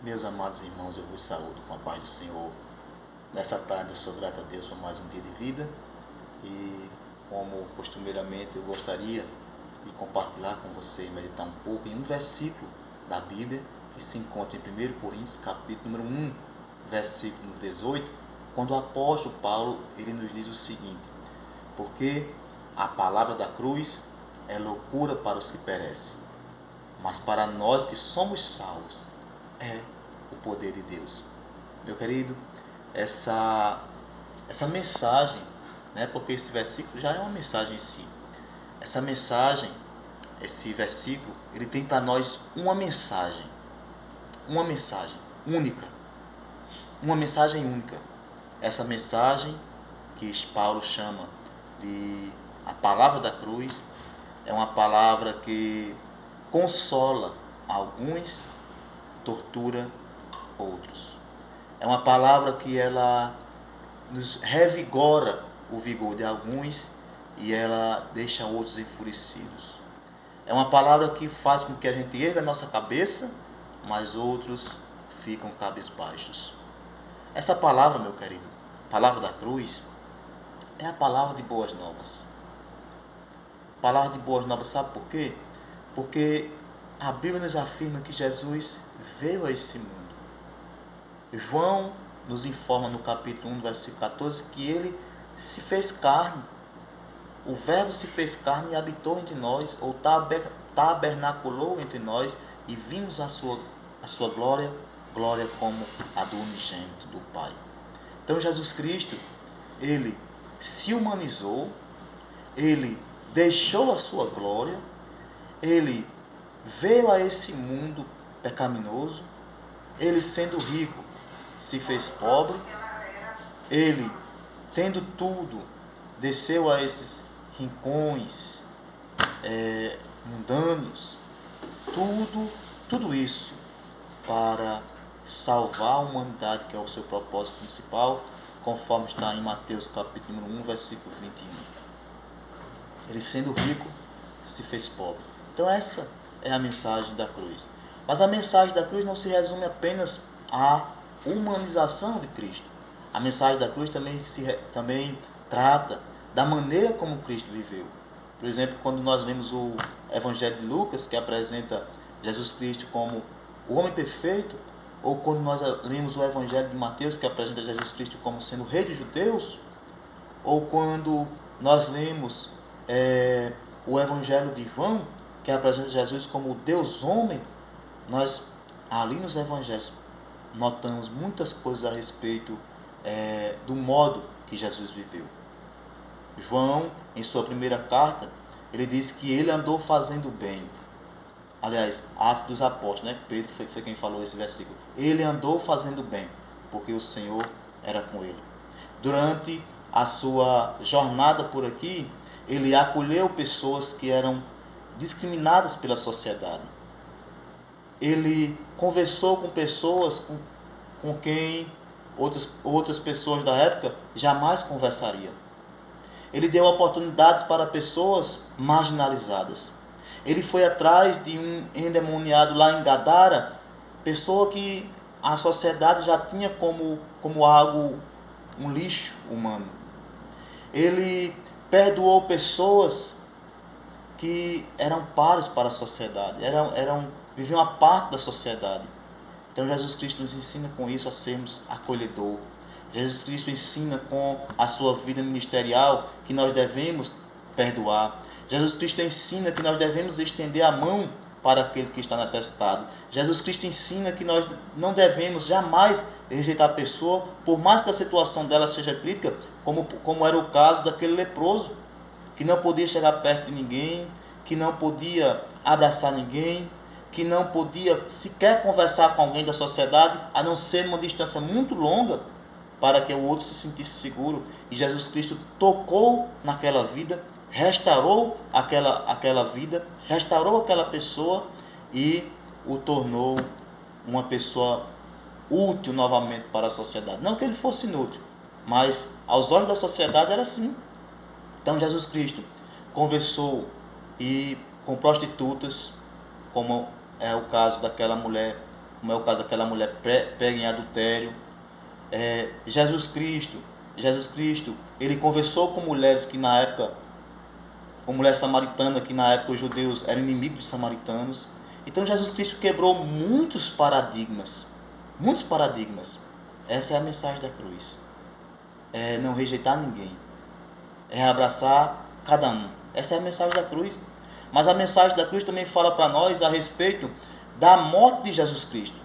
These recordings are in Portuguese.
Meus amados irmãos, eu vos saúdo com a paz do Senhor. Nessa tarde eu sou grato a Deus por mais um dia de vida e, como costumeiramente, eu gostaria de compartilhar com você e meditar um pouco em um versículo da Bíblia que se encontra em 1 Coríntios, capítulo número 1, versículo 18, quando o apóstolo Paulo ele nos diz o seguinte: porque a palavra da cruz é loucura para os que perecem, mas para nós que somos salvos é o poder de Deus. Meu querido, essa mensagem, porque esse versículo já é uma mensagem em si. Essa mensagem, esse versículo, ele tem para nós uma mensagem única, uma mensagem única. Essa mensagem que Paulo chama de a palavra da cruz é uma palavra que consola alguns, tortura outros. É uma palavra que ela nos revigora o vigor de alguns e ela deixa outros enfurecidos. É uma palavra que faz com que a gente erga a nossa cabeça, mas outros ficam cabisbaixos. Essa palavra, meu querido, palavra da cruz, é a palavra de boas novas. Palavra de boas novas, sabe por quê? Porque a Bíblia nos afirma que Jesus veio a esse mundo. João nos informa no capítulo 1, versículo 14, que ele se fez carne. O Verbo se fez carne e habitou entre nós, ou tabernaculou entre nós, e vimos a sua glória, glória como a do unigênito do Pai. Então Jesus Cristo, ele se humanizou, ele deixou a sua glória, ele veio a esse mundo pecaminoso, ele sendo rico, se fez pobre, ele, tendo tudo, desceu a esses rincões mundanos, tudo isso para salvar a humanidade, que é o seu propósito principal, conforme está em Mateus capítulo 1, versículo 21. Ele sendo rico, se fez pobre. Então essa é a mensagem da cruz. Mas a mensagem da cruz não se resume apenas à humanização de Cristo. A mensagem da cruz também trata da maneira como Cristo viveu. Por exemplo, quando nós lemos o Evangelho de Lucas, que apresenta Jesus Cristo como o homem perfeito, ou quando nós lemos o Evangelho de Mateus, que apresenta Jesus Cristo como sendo o rei dos judeus, ou quando nós lemos o Evangelho de João, que apresenta Jesus como o Deus homem, nós ali nos Evangelhos notamos muitas coisas a respeito do modo que Jesus viveu. João, em sua primeira carta, ele diz que ele andou fazendo bem. Aliás, Atos dos Apóstolos, Pedro foi quem falou esse versículo. Ele andou fazendo bem, porque o Senhor era com ele. Durante a sua jornada por aqui, ele acolheu pessoas que eram discriminadas pela sociedade. Ele conversou com pessoas com quem outras pessoas da época jamais conversariam. Ele deu oportunidades para pessoas marginalizadas. Ele foi atrás de um endemoniado lá em Gadara, pessoa que a sociedade já tinha como algo, um lixo humano. Ele perdoou pessoas que eram pares para a sociedade, viviam a parte da sociedade. Então Jesus Cristo nos ensina com isso a sermos acolhedor. Jesus Cristo ensina com a sua vida ministerial que nós devemos perdoar. Jesus Cristo ensina que nós devemos estender a mão para aquele que está necessitado. Jesus Cristo ensina que nós não devemos jamais rejeitar a pessoa, por mais que a situação dela seja crítica, como era o caso daquele leproso, que não podia chegar perto de ninguém, que não podia abraçar ninguém, que não podia sequer conversar com alguém da sociedade, a não ser uma distância muito longa, para que o outro se sentisse seguro. E Jesus Cristo tocou naquela vida, restaurou aquela vida, restaurou aquela pessoa e o tornou uma pessoa útil novamente para a sociedade. Não que ele fosse inútil, mas aos olhos da sociedade era assim. Então Jesus Cristo conversou com prostitutas, como é o caso daquela mulher como é o caso daquela mulher pega em adultério. Jesus Cristo, ele conversou com mulheres que na época, com mulher samaritana, que na época os judeus eram inimigos dos samaritanos. Então Jesus Cristo quebrou muitos paradigmas. Muitos paradigmas. Essa é a mensagem da cruz. É não rejeitar ninguém. É abraçar cada um. Essa é a mensagem da cruz. Mas a mensagem da cruz também fala para nós a respeito da morte de Jesus Cristo.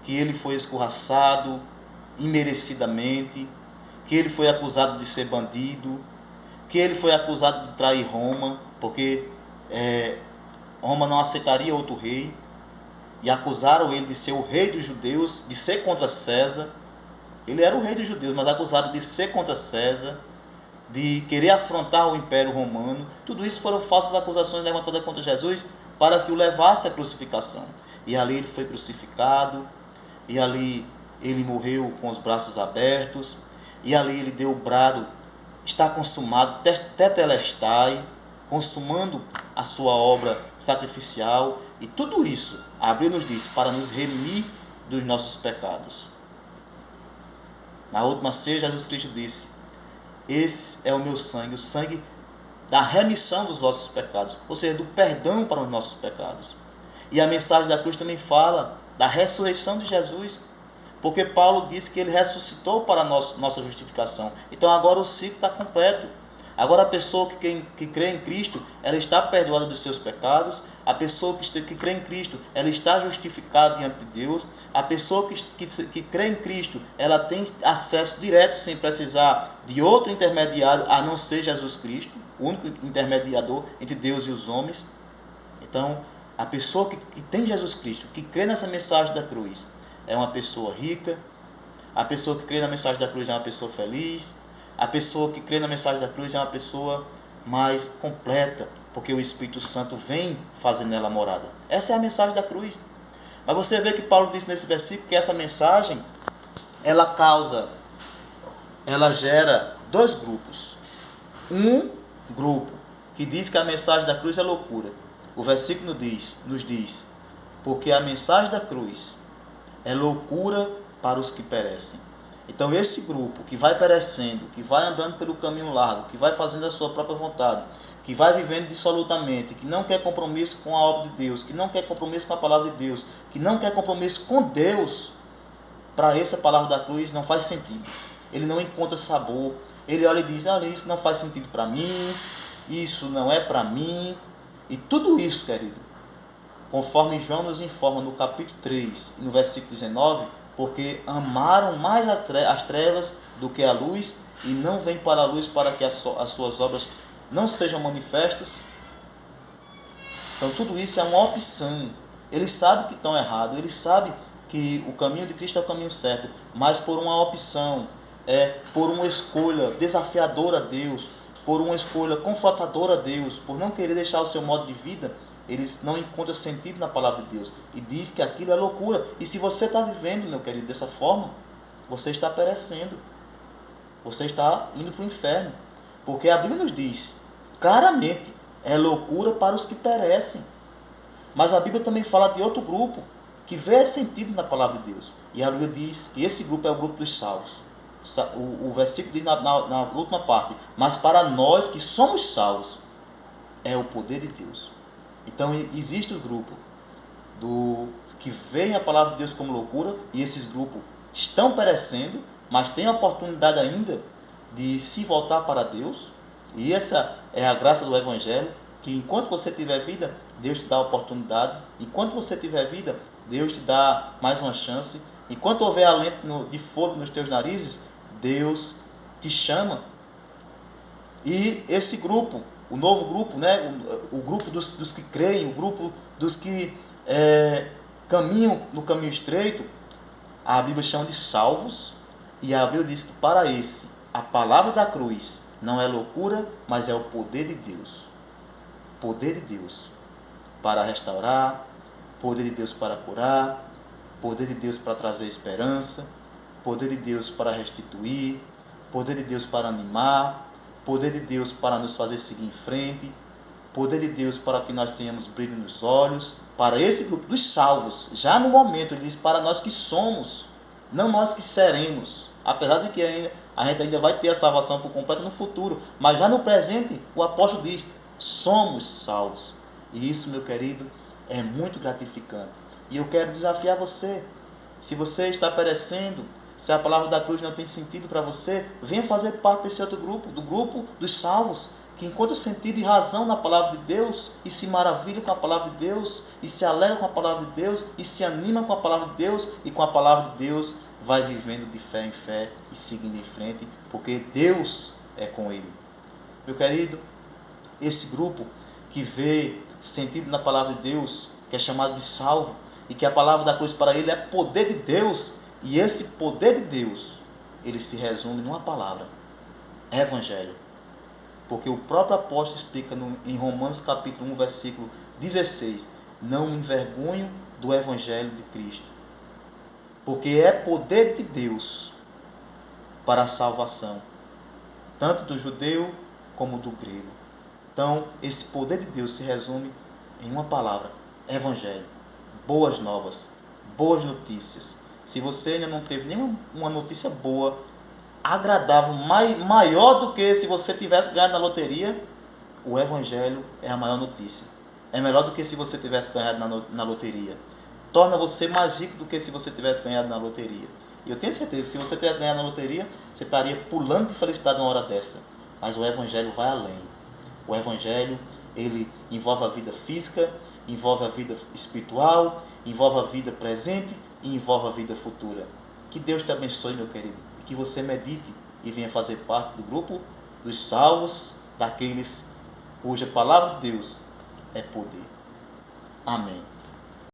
Que ele foi escorraçado imerecidamente, que ele foi acusado de ser bandido, que ele foi acusado de trair Roma, porque Roma não aceitaria outro rei, e acusaram ele de ser o rei dos judeus, de ser contra César. Ele era o rei dos judeus, mas acusaram de ser contra César, de querer afrontar o Império Romano. Tudo isso foram falsas acusações levantadas contra Jesus para que o levasse à crucificação. E ali ele foi crucificado, e ali ele morreu com os braços abertos, e ali ele deu o brado, está consumado, tetelestai, consumando a sua obra sacrificial. E tudo isso, a Bíblia nos diz, para nos remir dos nossos pecados. Na última ceia, Jesus Cristo disse: esse é o meu sangue, o sangue da remissão dos vossos pecados, ou seja, do perdão para os nossos pecados. E a mensagem da cruz também fala da ressurreição de Jesus, porque Paulo disse que ele ressuscitou para a nossa justificação. Então agora o ciclo está completo. Agora a pessoa que crê em Cristo, ela está perdoada dos seus pecados. A pessoa que crê em Cristo, ela está justificada diante de Deus. A pessoa que crê em Cristo, ela tem acesso direto, sem precisar de outro intermediário, a não ser Jesus Cristo, o único intermediador entre Deus e os homens. Então, a pessoa que tem Jesus Cristo, que crê nessa mensagem da cruz, é uma pessoa rica. A pessoa que crê na mensagem da cruz é uma pessoa feliz. A pessoa que crê na mensagem da cruz é uma pessoa mais completa, porque o Espírito Santo vem fazer nela morada. Essa é a mensagem da cruz. Mas você vê que Paulo disse nesse versículo que essa mensagem, ela gera dois grupos. Um grupo que diz que a mensagem da cruz é loucura. O versículo nos diz, porque a mensagem da cruz é loucura para os que perecem. Então esse grupo que vai perecendo, que vai andando pelo caminho largo, que vai fazendo a sua própria vontade, que vai vivendo dissolutamente, que não quer compromisso com a obra de Deus, que não quer compromisso com a palavra de Deus, que não quer compromisso com Deus, para esse a palavra da cruz não faz sentido. Ele não encontra sabor. Ele olha e diz: isso não faz sentido para mim, isso não é para mim. E tudo isso, querido, conforme João nos informa no capítulo 3, no versículo 19, porque amaram mais as trevas do que a luz, e não vêm para a luz para que as suas obras não sejam manifestas. Então tudo isso é uma opção. Eles sabem que estão errados, eles sabem que o caminho de Cristo é o caminho certo, mas por uma opção, por uma escolha desafiadora a Deus, por uma escolha confrontadora a Deus, por não querer deixar o seu modo de vida, eles não encontram sentido na palavra de Deus e diz que aquilo é loucura. E se você está vivendo, meu querido, dessa forma, você está perecendo, você está indo para o inferno, porque a Bíblia nos diz claramente: é loucura para os que perecem. Mas a Bíblia também fala de outro grupo que vê sentido na palavra de Deus, e a Bíblia diz que esse grupo é o grupo dos salvos. O versículo diz na última parte: mas para nós que somos salvos, é o poder de Deus. Então existe o grupo que veem a palavra de Deus como loucura, e esses grupos estão perecendo, mas têm a oportunidade ainda de se voltar para Deus. E essa é a graça do Evangelho, que enquanto você tiver vida, Deus te dá a oportunidade. Enquanto você tiver vida, Deus te dá mais uma chance. Enquanto houver alento de fogo nos teus narizes, Deus te chama. E esse grupo, o novo grupo, o grupo dos que creem, o grupo dos que caminham no caminho estreito, a Bíblia chama de salvos, e a Bíblia diz que para esse, a palavra da cruz não é loucura, mas é o poder de Deus. Poder de Deus para restaurar, poder de Deus para curar, poder de Deus para trazer esperança, poder de Deus para restituir, poder de Deus para animar, poder de Deus para nos fazer seguir em frente. Poder de Deus para que nós tenhamos brilho nos olhos. Para esse grupo dos salvos, já no momento, ele diz para nós que somos, não nós que seremos. Apesar de que a gente ainda vai ter a salvação por completo no futuro. Mas já no presente, o apóstolo diz, somos salvos. E isso, meu querido, é muito gratificante. E eu quero desafiar você. Se você está perecendo, se a palavra da cruz não tem sentido para você, venha fazer parte desse outro grupo, do grupo dos salvos, que encontra sentido e razão na palavra de Deus, e se maravilha com a palavra de Deus, e se alegra com a palavra de Deus, e se anima com a palavra de Deus, e com a palavra de Deus vai vivendo de fé em fé e seguindo em frente, porque Deus é com ele. Meu querido, esse grupo que vê sentido na palavra de Deus, que é chamado de salvo, e que a palavra da cruz para ele é poder de Deus, e esse poder de Deus, ele se resume numa palavra, Evangelho. Porque o próprio apóstolo explica em Romanos capítulo 1, versículo 16, não me envergonho do Evangelho de Cristo, porque é poder de Deus para a salvação, tanto do judeu como do grego. Então, esse poder de Deus se resume em uma palavra, Evangelho, boas novas, boas notícias. Se você ainda não teve nenhuma notícia boa, agradável, maior do que se você tivesse ganhado na loteria, o Evangelho é a maior notícia. É melhor do que se você tivesse ganhado na loteria. Torna você mais rico do que se você tivesse ganhado na loteria. E eu tenho certeza que se você tivesse ganhado na loteria, você estaria pulando de felicidade uma hora dessa. Mas o Evangelho vai além. O Evangelho, ele envolve a vida física, envolve a vida espiritual, envolve a vida presente e envolve a vida futura. Que Deus te abençoe, meu querido. E que você medite e venha fazer parte do grupo dos salvos, daqueles cuja palavra de Deus é poder. Amém.